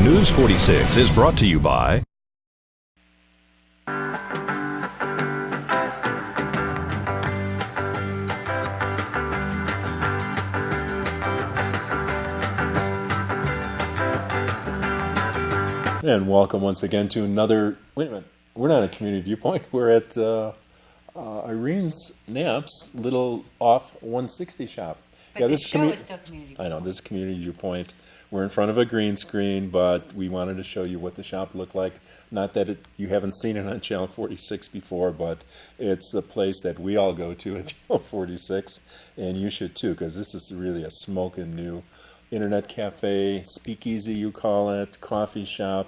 News 46 is brought to you by And welcome once again to another, wait a minute, we're not at Community Viewpoint, we're at Irene's Knapp's little off 160 shop. But the show is still Community Viewpoint. I know, this is Community Viewpoint. We're in front of a green screen, but we wanted to show you what the shop looked like. Not that you haven't seen it on Channel 46 before, but it's a place that we all go to at Channel 46, and you should too, because this is really a smoking new internet cafe, speakeasy you call it, coffee shop,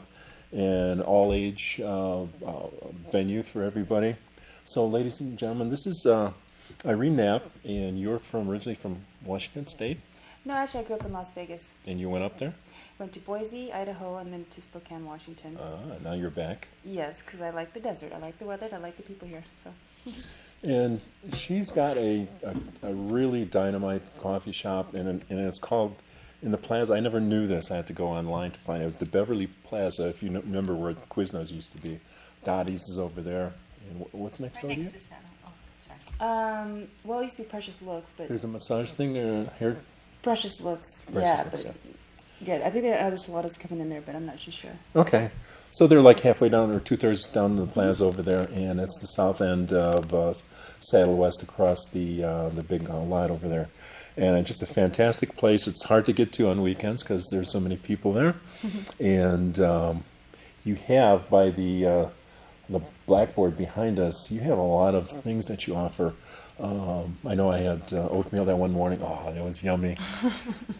and all-age venue for everybody. So, ladies and gentlemen, this is Irene Knapp, and you're originally from Washington State? No, actually, I grew up in Las Vegas. And you went up there? Went to Boise, Idaho, and then to Spokane, Washington. Now you're back. Yes, because I like the desert. I like the weather. I like the people here. So. And she's got a really dynamite coffee shop, and it's called, in the Plaza, I never knew this. I had to go online to find it. It was the Beverly Plaza, if you remember where Quiznos used to be. Dottie's is over there. And what's next door to you? Next to Saddle. Oh, sorry. Well, it used to be Precious Looks, but... There's a massage thing there, hair... Precious Looks. Precious yeah, Looks, but yeah, I think there are other saladas coming in there, but I'm not too sure. Okay. So they're like halfway down, or two-thirds down the plaza over there, and it's the south end of Saddle West across the big lot over there. And it's just a fantastic place. It's hard to get to on weekends because there's so many people there. And you have, by the blackboard behind us, you have a lot of things that you offer. I know I had oatmeal that one morning. Oh, that was yummy.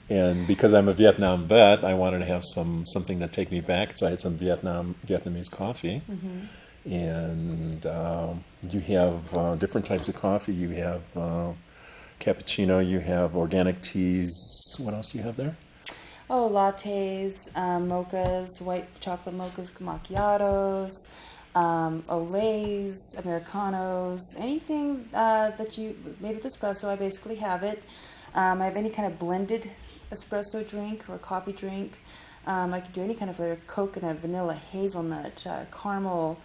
And because I'm a Vietnam vet, I wanted to have something to take me back, so I had some Vietnamese coffee. And you have different types of coffee. You have cappuccino, you have organic teas. What else do you have there? Oh, lattes, mochas, white chocolate mochas, macchiatos, Olays, Americanos, anything that you made with espresso, I basically have it. I have any kind of blended espresso drink or coffee drink. I could do any kind of flavor: coconut, vanilla, hazelnut, caramel,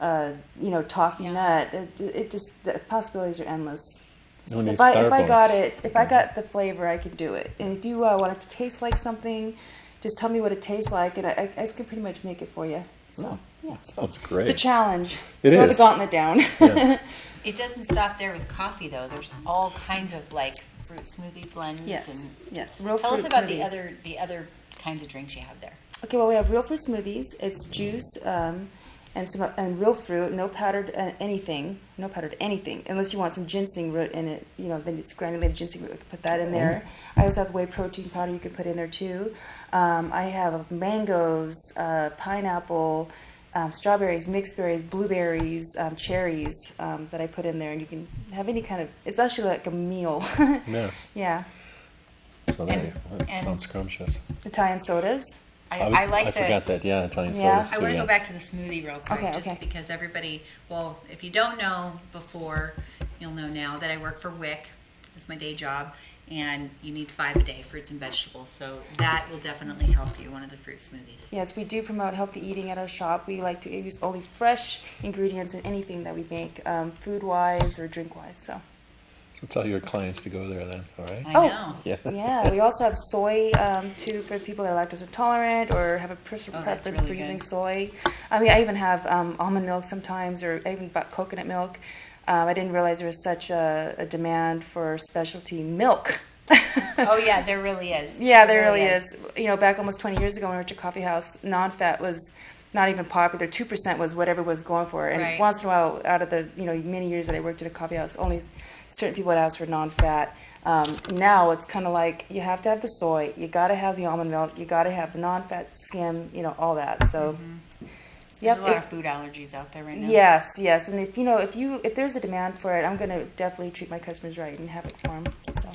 toffee nut. It just, the possibilities are endless. If I got the flavor, I could do it. And if you want it to taste like something, just tell me what it tastes like, and I can pretty much make it for you. So. Yeah. That sounds great. It's a challenge. It Throw is. the gauntlet down. Yes. It doesn't stop there with coffee, though. There's all kinds of like fruit smoothie blends. Yes. And Yes. Real tell fruit us about smoothies. the other kinds of drinks you have there. Okay. Well, we have real fruit smoothies. It's juice and real fruit. No powdered anything. No powdered anything. Unless you want some ginseng root in it. Then it's granulated ginseng root. We could put that in there. I also have whey protein powder. You could put in there too. I have mangoes, pineapple. Strawberries, mixed berries, blueberries, cherries that I put in there, and you can have any kind of. It's actually like a meal. Yes. Yeah. So that sounds scrumptious. Italian sodas. I like I forgot that. Yeah, Italian sodas too. I want to yeah. go back to the smoothie real quick, Okay. because everybody. Well, if you don't know before, you'll know now that I work for WIC. It's my day job. And you need 5 a day, fruits and vegetables. So that will definitely help you, one of the fruit smoothies. Yes, we do promote healthy eating at our shop. We like to use only fresh ingredients in anything that we make, food-wise or drink-wise. So tell your clients to go there then, all right? I know. Yeah. Yeah, we also have soy too for people that are lactose intolerant or have a personal that's preference really for using good. soy. I even have almond milk sometimes, or I even bought coconut milk. I didn't realize there was such a demand for specialty milk. Oh yeah, there really is. Yeah, there really is. Back almost 20 years ago when we worked at a coffee house, non-fat was not even popular. 2% was what everyone was going for. And Right. once in a while, out of the many years that I worked at a coffee house, only certain people would ask for non-fat. Now it's kind of like you have to have the soy, you got to have the almond milk, you got to have the non-fat skim, all that. So. There's a lot of food allergies out there right now. Yes, and if there's a demand for it, I'm going to definitely treat my customers right and have it for them. So.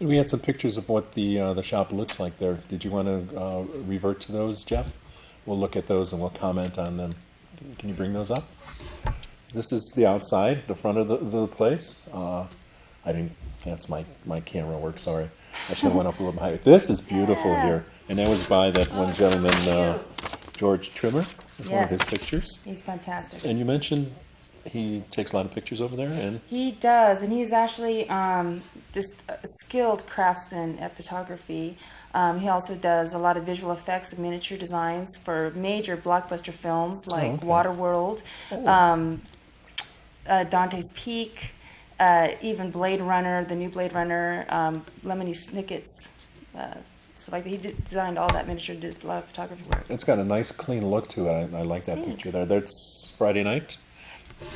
We had some pictures of what the shop looks like there. Did you want to revert to those, Jeff? We'll look at those and we'll comment on them. Can you bring those up? This is the outside, the front of the place. That's my camera work, sorry. I should have went up a little bit higher. This is beautiful here. And that was by that one gentleman, George Trimmer is one of his Yes. pictures. He's fantastic. And you mentioned he takes a lot of pictures over there, and He does, and he's actually just a skilled craftsman at photography. He also does a lot of visual effects and miniature designs for major blockbuster films like okay. Waterworld, Dante's Peak, even Blade Runner, the new Blade Runner, Lemony Snicket's. So like he designed all that miniature, did a lot of photography work. it's got a nice, clean look to it. I like that Thanks. picture there. That's Friday night,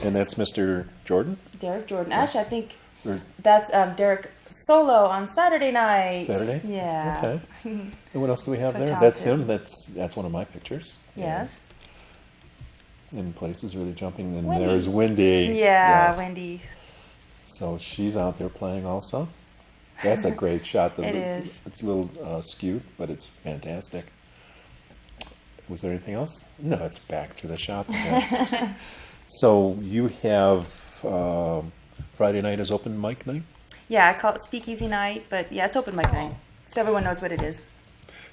and that's Mr. Jordan. Derek Jordan. Actually, I think Or that's Derek solo on Saturday night. Saturday? Yeah. Okay. And what else do we have So there? That's talented. him. That's one of my pictures. Yes. And places really jumping. And Wendy. there's Wendy. Yeah, Yes. Wendy. So she's out there playing also. That's a great shot. It is. It's a little skewed, but it's fantastic. Was there anything else? No, it's back to the shop again. So you have Friday night is open mic night? Yeah, I call it Speakeasy Night, but yeah, it's open mic night, so everyone knows what it is.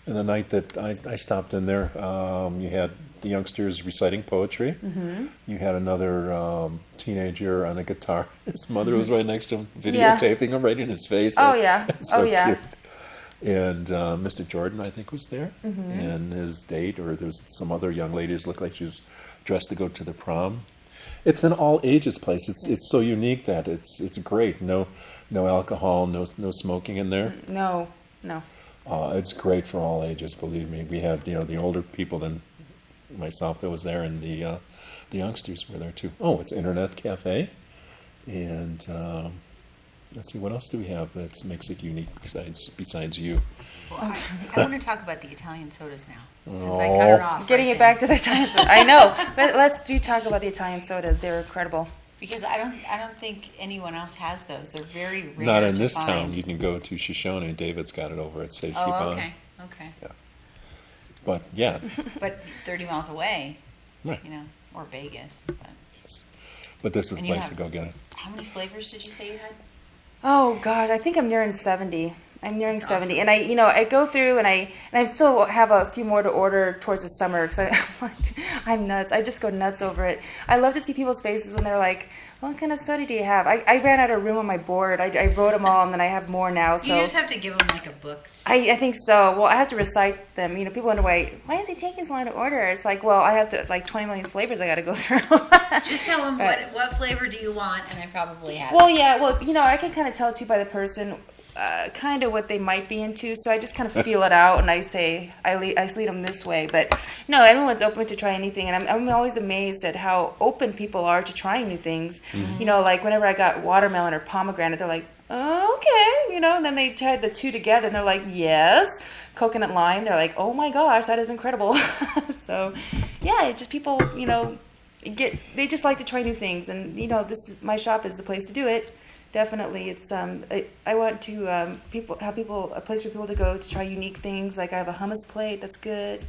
And the night that I stopped in there, you had the youngsters reciting poetry. Mm-hmm. You had another teenager on a guitar. His mother was right next to him, Yeah. videotaping him right in his face. Oh, That's yeah. so Oh, yeah. cute. And Mr. Jordan, I think, was there. Mm-hmm. And his date, or there was some other young ladies, looked like she was dressed to go to the prom. It's an all ages place. It's so unique that it's great. No alcohol, no smoking in there. No. It's great for all ages. Believe me, we had the older people than myself that was there, and the youngsters were there too. Oh, it's Internet Cafe, and let's see, what else do we have that makes it unique besides you? Well, I want to talk about the Italian sodas now, since I Oh. cut her off. Getting right it back to the Italian soda. I know. Let's talk about the Italian sodas. They're incredible. because I don't think anyone else has those. They're very rare. Not in to this find. town. You can go to Shoshone. David's got it over at Stacey Oh, Pond. okay. But yeah, But 30 miles away, right. or Vegas. But Yes. But this is the And you place to have- go get it. how many flavors did you say you had? Oh God, I think I'm nearing 70. I'm nearing Awesome. 70, and I go through and I still have a few more to order towards the summer because I'm nuts. I just go nuts over it. I love to see people's faces when they're like, "What kind of soda do you have?" I ran out of room on my board. I wrote them all, and then I have more now. So You just have to give them like a book. I think so. Well, I have to recite them. People wonder why is he taking so long to order? It's like, well, I have to 20 million flavors I got to go through. Just tell them Right. what flavor do you want, and I probably have. Well, yeah. Well, I can kind of tell too by the person, kind of what they might be into. So I just kind of feel it out, and I say I lead them this way. But no, everyone's open to try anything, and I'm always amazed at how open people are to trying new things. Mm-hmm. Like whenever I got watermelon or pomegranate, they're like, oh, okay, and then they tried the two together, and they're like, yes. Coconut lime, they're like, oh my gosh, that is incredible. So, yeah, it just people, they just like to try new things, and my shop is the place to do it. Definitely, it's I want to have a place for people to go to try unique things. Like I have a hummus plate that's good.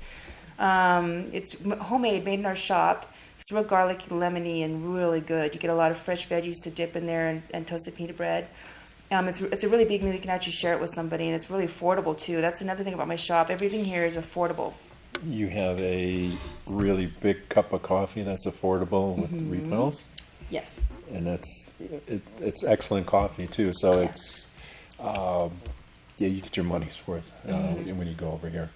It's homemade, made in our shop. It's real garlicky, lemony, and really good. You get a lot of fresh veggies to dip in there and toasted pita bread. It's a really big meal. You can actually share it with somebody, and it's really affordable too. That's another thing about my shop. Everything here is affordable. You have a really big cup of coffee that's affordable with Mm-hmm. refills, Yes. and it's excellent coffee too. So it's you get your money's worth when you go over here.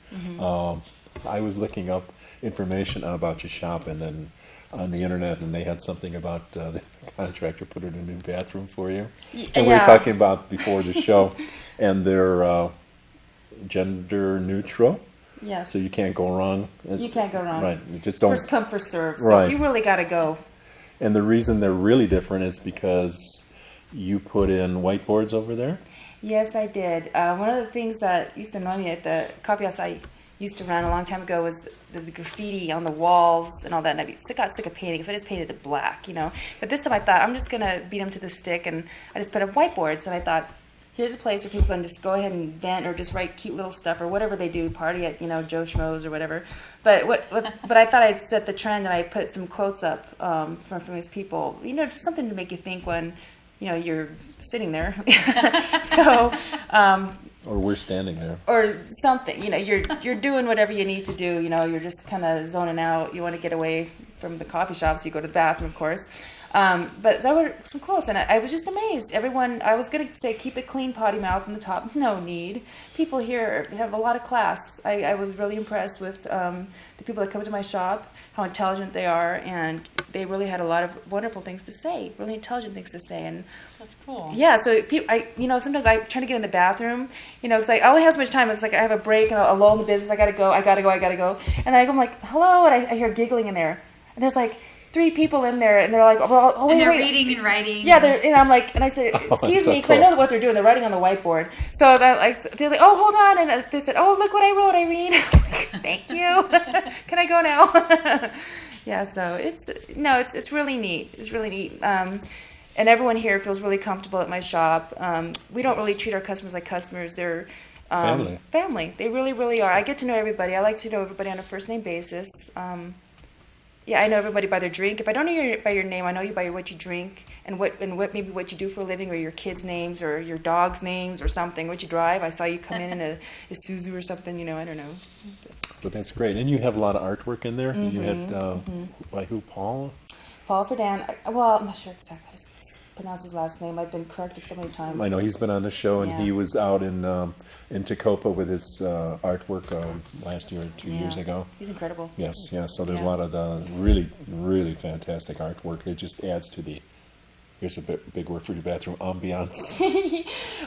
I was looking up information about your shop, and then on the internet, and they had something about the contractor put in a new bathroom for you. And we were talking about before the show, and they're gender neutral. Yes. So you can't go wrong. You can't go wrong. Right. You just It's don't. first come, first serve. So Right. you really got to go. And the reason they're really different is because you put in whiteboards over there. Yes, I did. One of the things that used to annoy me at the coffee house I used to run a long time ago was the graffiti on the walls and all that. And I got sick of painting, so I just painted it black, But this time I thought, I'm just going to beat them to the stick, and I just put up whiteboards. And I thought, here's a place where people can just go ahead and vent or just write cute little stuff or whatever they do, party at, Joe Schmo's or whatever. But but I thought I'd set the trend, and I put some quotes up from famous people, just something to make you think when, you're sitting there. So, Or we're standing there. or something. You know, you're doing whatever you need to do. You know, you're just kind of zoning out. You want to get away from the coffee shop, so you go to the bathroom, of course. But so I ordered some quotes, and I was just amazed. Everyone, I was going to say, keep it clean, potty mouth on the top. No need. People here have a lot of class. I was really impressed with the people that come to my shop, how intelligent they are, and they really had a lot of wonderful things to say, really intelligent things to say. And That's cool. yeah, so sometimes I try to get in the bathroom. You know, it's like I only have so much time. It's like I have a break and a lull in the business. I gotta go. And I'm like, hello, and I hear giggling in there, and there's like 3 people in there, and they're like, oh, wait, And they're wait. reading and writing. Yeah, and I'm like, and I said, excuse so me, because I cool. know what they're doing. They're writing on the whiteboard. So they're like, oh, hold on, and they said, oh, look what I wrote, Irene. I'm like, thank you. Can I go now? Yeah, so it's really neat. It's really neat. And everyone here feels really comfortable at my shop. We don't really treat our customers like customers. They're family. They really, really are. I get to know everybody. I like to know everybody on a first name basis. Yeah, I know everybody by their drink. If I don't know you by your name, I know you by what you drink and what what you do for a living, or your kids' names, or your dog's names, or something. What you drive. I saw you come in a Isuzu or something. You know, I don't know. But that's great. And you have a lot of artwork in there. You had, by who, Paul? Paul Ferdan. Well, I'm not sure exactly how to pronounce his last name. I've been corrected so many times. I know he's been on the show, and Yeah. he was out in Tacoma with his artwork last year or 2 years ago. He's incredible. Yes, yes. So there's Yeah. a lot of the really, really fantastic artwork. It just adds to the, here's a big word for your bathroom, ambiance.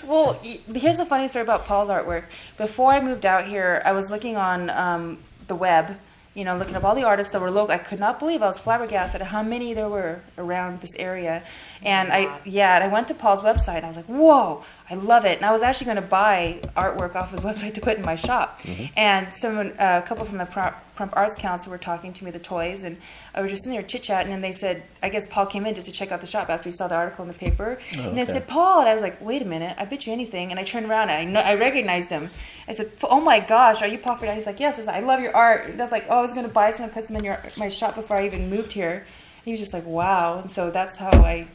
Well, here's a funny story about Paul's artwork. Before I moved out here, I was looking on the web, you know, looking up all the artists that were local. I could not believe, I was flabbergasted at how many there were around this area. And I went to Paul's website, and I was like, whoa, I love it. And I was actually going to buy artwork off his website to put in my shop. And a couple from the Prump Arts Council were talking to me, the toys, and I was just sitting there chit-chatting, and they said, I guess Paul came in just to check out the shop after he saw the article in the paper. And they said, Paul, and I was like, wait a minute, I bet you anything. And I turned around, and I recognized him. I said, oh my gosh, are you Paul Ferdan? He's like, yes. I said, I love your art. And I was like, oh, I was going to buy some and put some in my shop before I even moved here. He was just like, wow. And so that's how I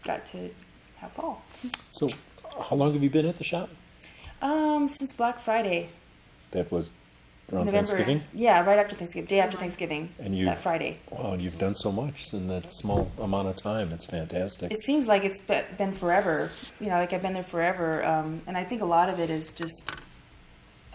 got to have Paul. So how long have you been at the shop? Since Black Friday. That was around November. Thanksgiving? Yeah, right after Thanksgiving, day after Thanksgiving, And that Friday. Wow, and you've done so much in that small amount of time. It's fantastic. It seems like it's been forever. You know, like I've been there forever. And I think a lot of it is just,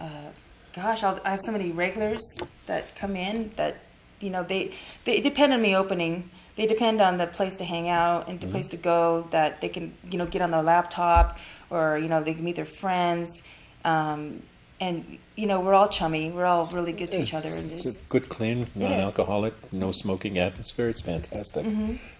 I have so many regulars that come in that, you know, they depend on me opening. They depend on the place to hang out and the place to go, that they can, you know, get on their laptop, or, you know, they can meet their friends. And, you know, we're all chummy. We're all really good to each other. And It's a good, clean, non-alcoholic, no smoking atmosphere. It's fantastic.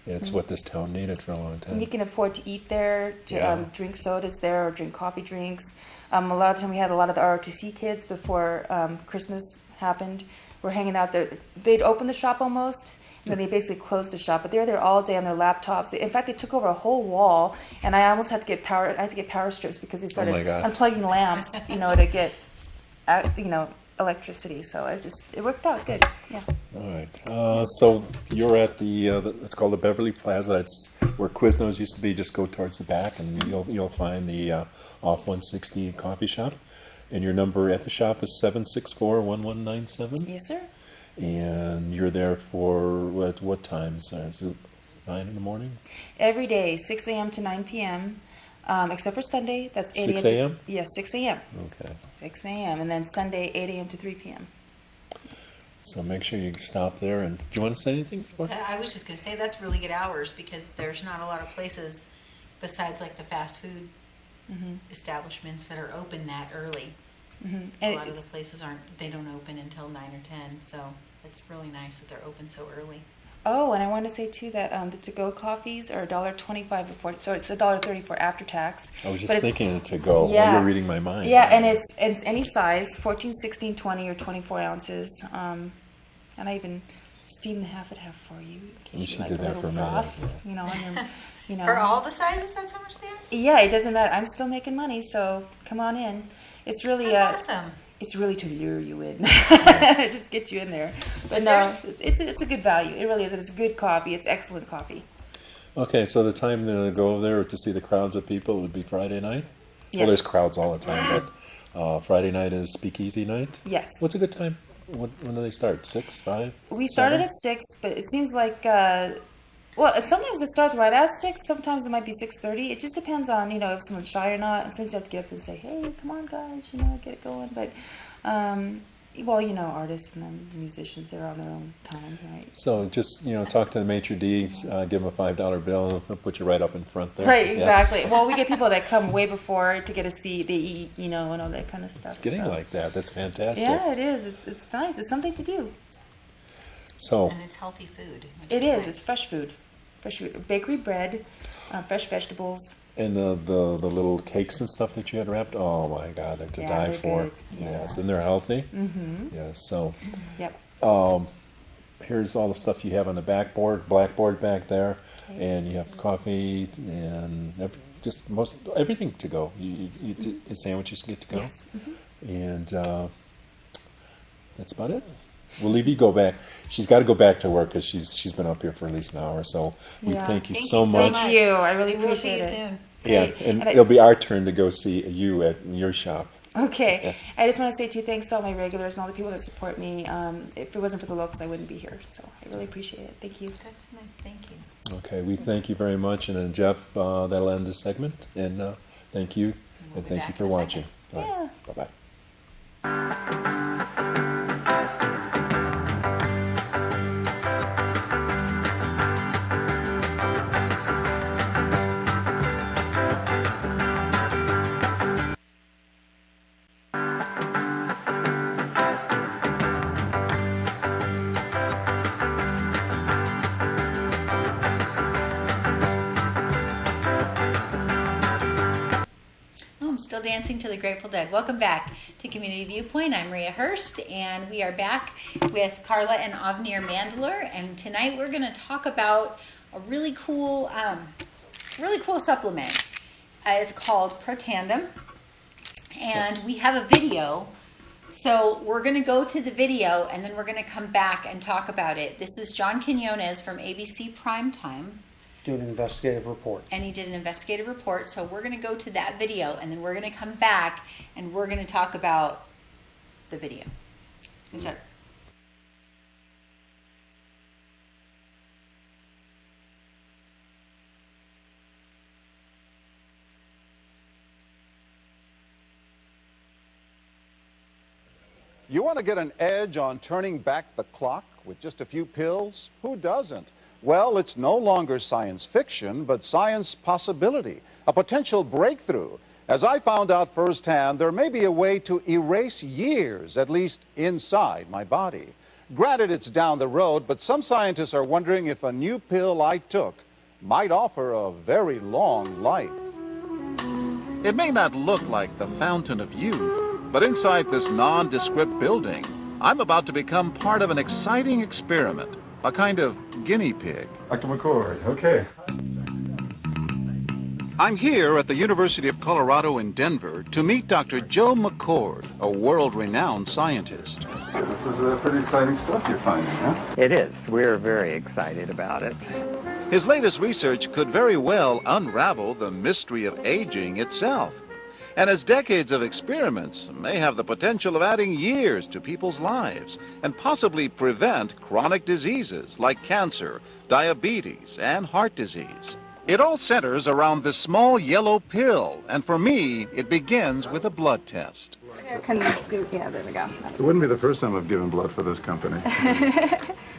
It's what this town needed for a long time. and you can afford to eat there, to drink sodas there, or drink coffee drinks. A lot of the time we had a lot of the ROTC kids before Christmas happened. We're hanging out there. They'd open the shop almost, and then they basically closed the shop. But they were there all day on their laptops. In fact, they took over a whole wall, and I almost had to get power. I had to get power strips because they started unplugging lamps, you know, to get, you know, electricity. So it worked out good. Yeah. All right. So you're at it's called the Beverly Plaza. It's where Quiznos used to be. Just go towards the back, and you'll find the off 160 coffee shop. And your number at the shop is 764-1197. Yes, sir. And you're there for what times? Is it 9 in the morning? Every day, 6 a.m. to 9 p.m., except for Sunday. That's 8 6 a.m.? Yes, 6 a.m. Okay. 6 a.m. And then Sunday, 8 a.m. to 3 p.m. So make sure you stop there. And do you want to say anything? I was just going to say that's really good hours, because there's not a lot of places besides like the fast food establishments that are open that early. A lot of the places they don't open until 9 or 10, so it's really nice that they're open so early. Oh, and I want to say too that the to-go coffees are $1.25 before, so it's $1.30 for after tax. I was just thinking to go. Yeah. You're reading my mind. Yeah, and it's any size, 14, 16, 20, or 24 ounces. And I even steam the half and half for you in case you should like do a that little for a froth. minute. You know, and then, you know. For all the sizes, that's how much they are? Yeah, it doesn't matter. I'm still making money, so come on in. It's really That's awesome. It's really to lure you in, just get you in there. But no, it's a good value. It really is. It's good coffee. It's excellent coffee. Okay, so the time to go over there to see the crowds of people would be Friday night? Well, there's crowds all the time, but Friday night is speakeasy night? Yes. What's a good time? When do they start? 6, 5? We started 7? at 6, but it seems like, well, sometimes it starts right at 6. Sometimes it might be 6:30. It just depends on, if someone's shy or not. And sometimes you have to get up and say, hey, come on, guys, get it going. But, well, artists and then musicians, they're on their own time, right? So just, talk to the maitre d', give them a $5 bill, they'll put you right up in front there. Right, Yes. exactly. Well, we get people that come way before to get a seat, they eat, and all that kind of stuff. It's getting so. like that. That's fantastic. Yeah, it is. It's nice. It's something to do. So And it's healthy food. which It is. nice. It's fresh food. Fresh food. Bakery bread, fresh vegetables. and the little cakes and stuff that you had wrapped, oh my God, they're to Yeah, die they're for. good. Yeah. Yes, and they're healthy. Mm-hmm. Yes, so Yep. here's all the stuff you have on the blackboard back there, and you have coffee and just everything to go. You sandwiches get to go, Yes. Mm-hmm. and that's about it. We'll leave you go back. She's got to go back to work because she's been up here for at least an hour. So we Yeah. thank you Thank so you so much. much. Thank you. I really We will see appreciate you it. soon. Yeah, Great. and And I- it'll be our turn to go see you at your shop. Okay. Yeah. I just want to say thanks to all my regulars and all the people that support me. If it wasn't for the locals, I wouldn't be here. So I really appreciate it. Thank you. That's nice. Thank you. Okay, we thank you very much, and then Jeff, that'll end this segment. And thank you, We'll and be thank back you for in a watching. second. All right, Yeah. bye-bye. Oh, I'm still dancing to the Grateful Dead. Welcome back to Community Viewpoint. I'm Maria Hurst, and we are back with Carla and Avnir Mandler. And tonight we're going to talk about a really cool supplement. It's called Protandem, and we have a video. So we're going to go to the video, and then we're going to come back and talk about it. This is John Quinones from ABC Primetime. Do an investigative report. And he did an investigative report. So we're going to go to that video, and then we're going to come back, and we're going to talk about the video. Is that You want to get an edge on turning back the clock with just a few pills? Who doesn't? Well, it's no longer science fiction, but science possibility, a potential breakthrough. As I found out firsthand, there may be a way to erase years, at least inside my body. Granted, it's down the road, but some scientists are wondering if a new pill I took might offer a very long life. It may not look like the fountain of youth, but inside this nondescript building, I'm about to become part of an exciting experiment, a kind of guinea pig. Dr. McCord, okay. I'm here at the University of Colorado in Denver to meet Dr. Joe McCord, a world-renowned scientist. This is pretty exciting stuff you're finding, huh? It is. We're very excited about it. His latest research could very well unravel the mystery of aging itself. And his decades of experiments may have the potential of adding years to people's lives and possibly prevent chronic diseases like cancer, diabetes, and heart disease. It all centers around this small yellow pill, and for me, it begins with a blood test. Can you scoot? Yeah, there we go. It wouldn't be the first time I've given blood for this company.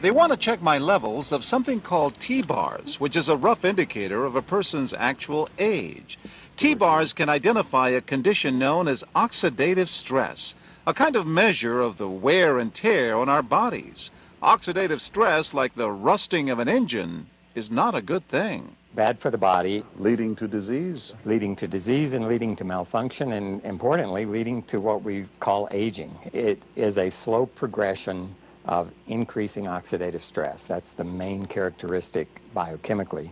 They want to check my levels of something called T-bars, which is a rough indicator of a person's actual age. T-bars can identify a condition known as oxidative stress, a kind of measure of the wear and tear on our bodies. Oxidative stress, like the rusting of an engine, is not a good thing. Bad for the body, Leading to disease. leading to disease and leading to malfunction, and importantly, leading to what we call aging. It is a slow progression of increasing oxidative stress. That's the main characteristic biochemically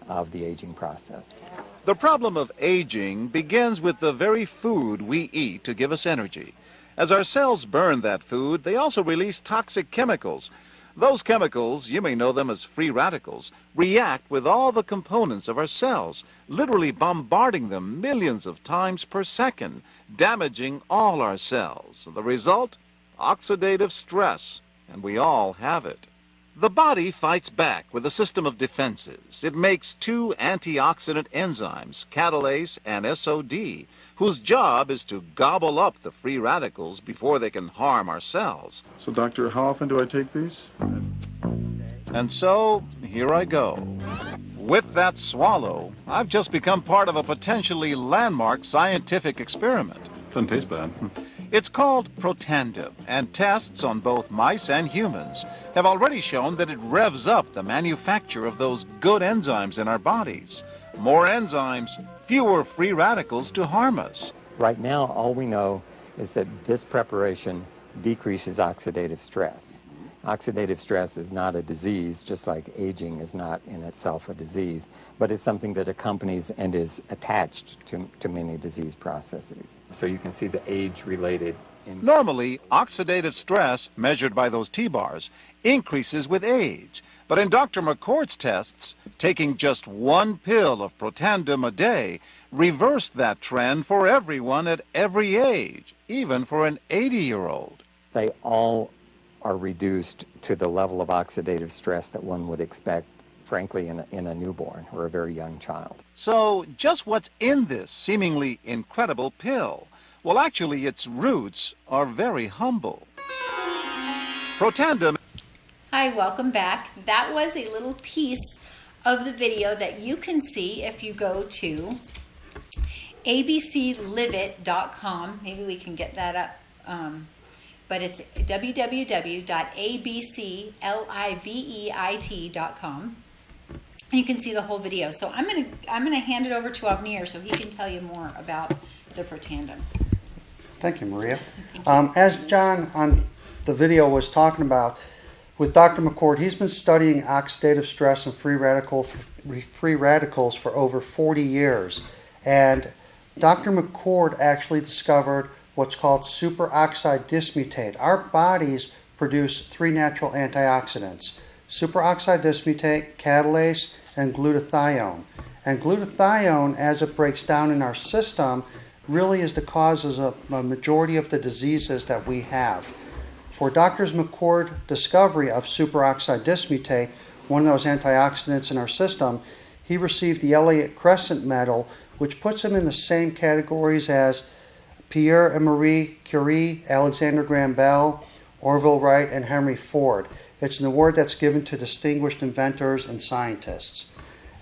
of the aging process. The problem of aging begins with the very food we eat to give us energy. As our cells burn that food, they also release toxic chemicals. Those chemicals, you may know them as free radicals, react with all the components of our cells, literally bombarding them millions of times per second, damaging all our cells. The result? Oxidative stress, and we all have it. The body fights back with a system of defenses. It makes two antioxidant enzymes, catalase and SOD, whose job is to gobble up the free radicals before they can harm our cells. So, doctor, how often do I take these? And so, here I go. With that swallow, I've just become part of a potentially landmark scientific experiment. Doesn't taste bad. It's called Protandim, and tests on both mice and humans have already shown that it revs up the manufacture of those good enzymes in our bodies. More enzymes, fewer free radicals to harm us. Right now, all we know is that this preparation decreases oxidative stress. Oxidative stress is not a disease, just like aging is not in itself a disease, but it's something that accompanies and is attached to many disease processes. So you can see the age-related. Normally, oxidative stress, measured by those T-bars, increases with age. But in Dr. McCord's tests, taking just one pill of Protandim a day reversed that trend for everyone at every age, even for an 80-year-old. They all are reduced to the level of oxidative stress that one would expect, frankly, in a newborn or a very young child. So, just what's in this seemingly incredible pill? Well, actually, its roots are very humble. Protandim. Hi, welcome back. That was a little piece of the video that you can see if you go to abclivet.com. Maybe we can get that up. But it's www.abclivet.com. You can see the whole video. So I'm gonna hand it over to Avnir so he can tell you more about the Protandim. Thank you, Maria. As John on the video was talking about, with Dr. McCord, he's been studying oxidative stress and free radicals for over 40 years. And Dr. McCord actually discovered what's called superoxide dismutate. Our bodies produce three natural antioxidants: superoxide dismutate, catalase, and glutathione. And glutathione, as it breaks down in our system, really is the causes of a majority of the diseases that we have. For Dr. McCord's discovery of superoxide dismutate, one of those antioxidants in our system, he received the Elliott Crescent Medal, which puts him in the same categories as Pierre and Marie Curie, Alexander Graham Bell, Orville Wright, and Henry Ford. It's an award that's given to distinguished inventors and scientists.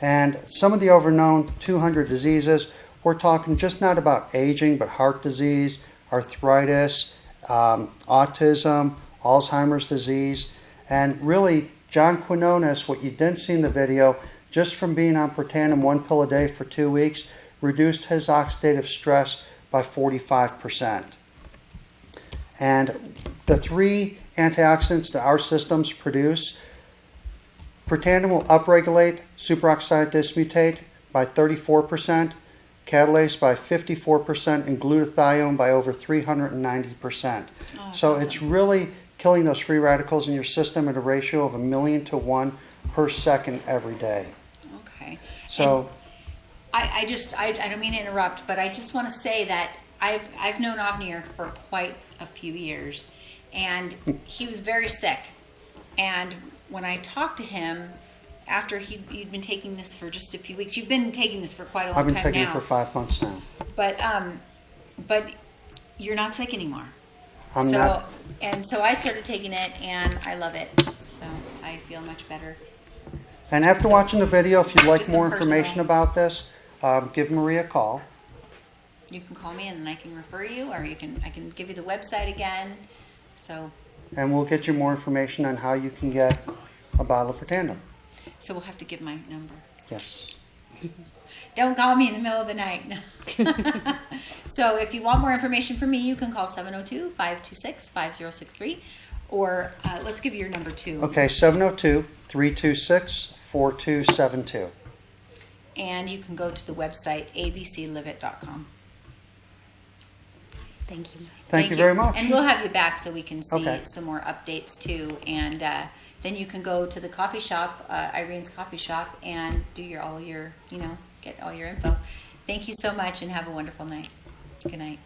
And some of the overknown 200 diseases, we're talking just not about aging, but heart disease, arthritis, autism, Alzheimer's disease. And really, John Quinones, what you didn't see in the video, just from being on Protandim 1 pill a day for 2 weeks, reduced his oxidative stress by 45%. And the three antioxidants that our systems produce, Protandim will upregulate superoxide dismutate by 34%, catalase by 54%, and glutathione by over 390%. So awesome. It's really killing those free radicals in your system at a ratio of 1,000,000 to 1 per second every day. Okay. So I don't mean to interrupt, but I just want to say that I've known Avnir for quite a few years, and he was very sick. And when I talked to him after he'd been taking this for just a few weeks, you've been taking this for quite a long time now. I've been taking it for 5 months now. But you're not sick anymore. I'm not. And so I started taking it, and I love it. So I feel much better. And after watching the video, if you'd like Just more some information personal- about this, give Maria a call. You can call me, and then I can refer you, or I can give you the website again. So And we'll get you more information on how you can get a bottle of Protandim. So we'll have to give my number. Yes. Don't call me in the middle of the night. So if you want more information from me, you can call 702-526-5063. Or let's give you your number too. Okay, 702-326-4272. And you can go to the website abclivet.com. Thank you. Thank you very much. And we'll have you back so we can see Okay. some more updates too. And then you can go to the coffee shop, Irene's coffee shop, and do get all your info. Thank you so much and have a wonderful night. Good night.